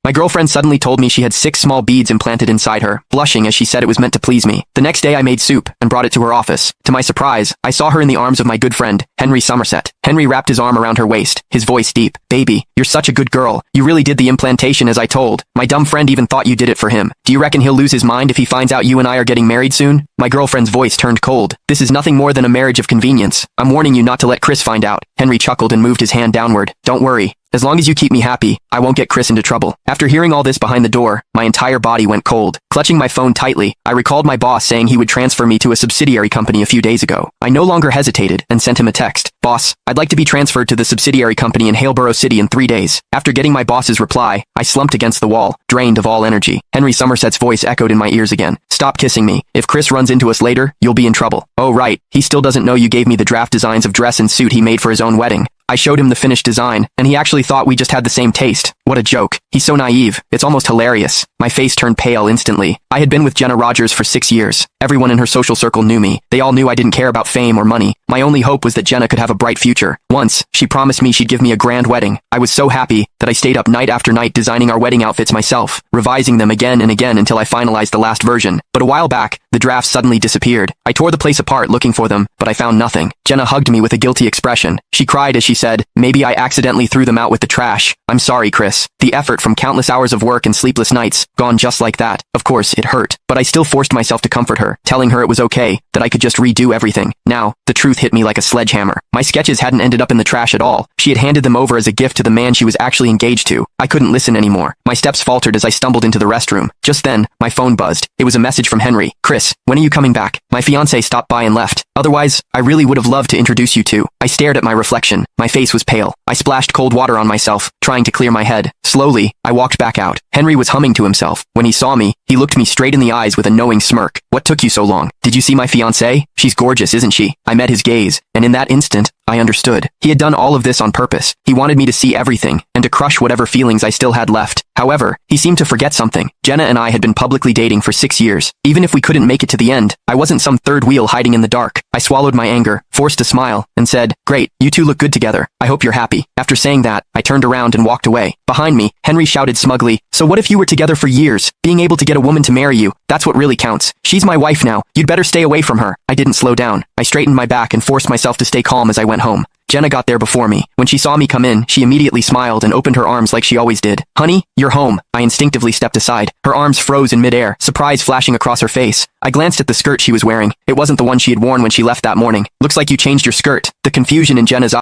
My girlfriend suddenly told me she had 6 small beads implanted inside her, blushing as she said it was meant to please me. The next day I made soup and brought it to her office. To my surprise, I saw her in the arms of my good friend, Henry Somerset. Henry wrapped his arm around her waist, his voice deep. Baby, you're such a good girl. You really did the implantation as I told. My dumb friend even thought you did it for him. Do you reckon he'll lose his mind if he finds out you and I are getting married soon? My girlfriend's voice turned cold. This is nothing more than a marriage of convenience. I'm warning you not to let Chris find out. Henry chuckled and moved his hand downward. Don't worry. As long as you keep me happy, I won't get Chris into trouble. After hearing all this behind the door, my entire body went cold. Clutching my phone tightly, I recalled my boss saying he would transfer me to a subsidiary company a few days ago. I no longer hesitated and sent him a text. Boss, I'd like to be transferred to the subsidiary company in Haleborough City in 3 days. After getting my boss's reply, I slumped against the wall, drained of all energy. Henry Somerset's voice echoed in my ears again. Stop kissing me. If Chris runs into us later, you'll be in trouble. Oh right, he still doesn't know you gave me the draft designs of dress and suit he made for his own wedding. I showed him the finished design, and he actually thought we just had the same taste. What a joke. He's so naive. It's almost hilarious. My face turned pale instantly. I had been with Jenna Rogers for 6 years. Everyone in her social circle knew me. They all knew I didn't care about fame or money. My only hope was that Jenna could have a bright future. Once, she promised me she'd give me a grand wedding. I was so happy that I stayed up night after night designing our wedding outfits myself, revising them again and again until I finalized the last version. But a while back, the drafts suddenly disappeared. I tore the place apart looking for them, but I found nothing. Jenna hugged me with a guilty expression. She cried as she said, "Maybe I accidentally threw them out with the trash. I'm sorry, Chris." The effort from countless hours of work and sleepless nights, gone just like that. Of course, it hurt, but I still forced myself to comfort her, telling her it was okay, that I could just redo everything. Now, the truth hit me like a sledgehammer. My sketches hadn't ended up in the trash at all. She had handed them over as a gift to the man she was actually engaged to. I couldn't listen anymore. My steps faltered as I stumbled into the restroom. Just then, my phone buzzed. It was a message from Henry. "Chris, when are you coming back? My fiancé stopped by and left. Otherwise, I really would have loved to introduce you to." I stared at my reflection. My face was pale. I splashed cold water on myself, trying to clear my head. Slowly, I walked back out. Henry was humming to himself. When he saw me, he looked me straight in the eyes with a knowing smirk. "What took you so long? Did you see my fiancée? She's gorgeous, isn't she?" I met his gaze, and in that instant, I understood. He had done all of this on purpose. He wanted me to see everything, and to crush whatever feelings I still had left. However, he seemed to forget something. Jenna and I had been publicly dating for 6 years. Even if we couldn't make it to the end, I wasn't some third wheel hiding in the dark. I swallowed my anger, forced a smile, and said, "Great, you two look good together. I hope you're happy." After saying that, I turned around and walked away. Behind me, Henry shouted smugly, "So what if you were together for years? Being able to get a woman to marry you, that's what really counts. She's my wife now. You'd better stay away from her." I didn't slow down. I straightened my back and forced myself to stay calm as I went home. Jenna got there before me. When she saw me come in, she immediately smiled and opened her arms like she always did. "Honey, you're home." I instinctively stepped aside. Her arms froze in midair, surprise flashing across her face. I glanced at the skirt she was wearing. It wasn't the one she had worn when she left that morning. "Looks like you changed your skirt." The confusion in Jenna's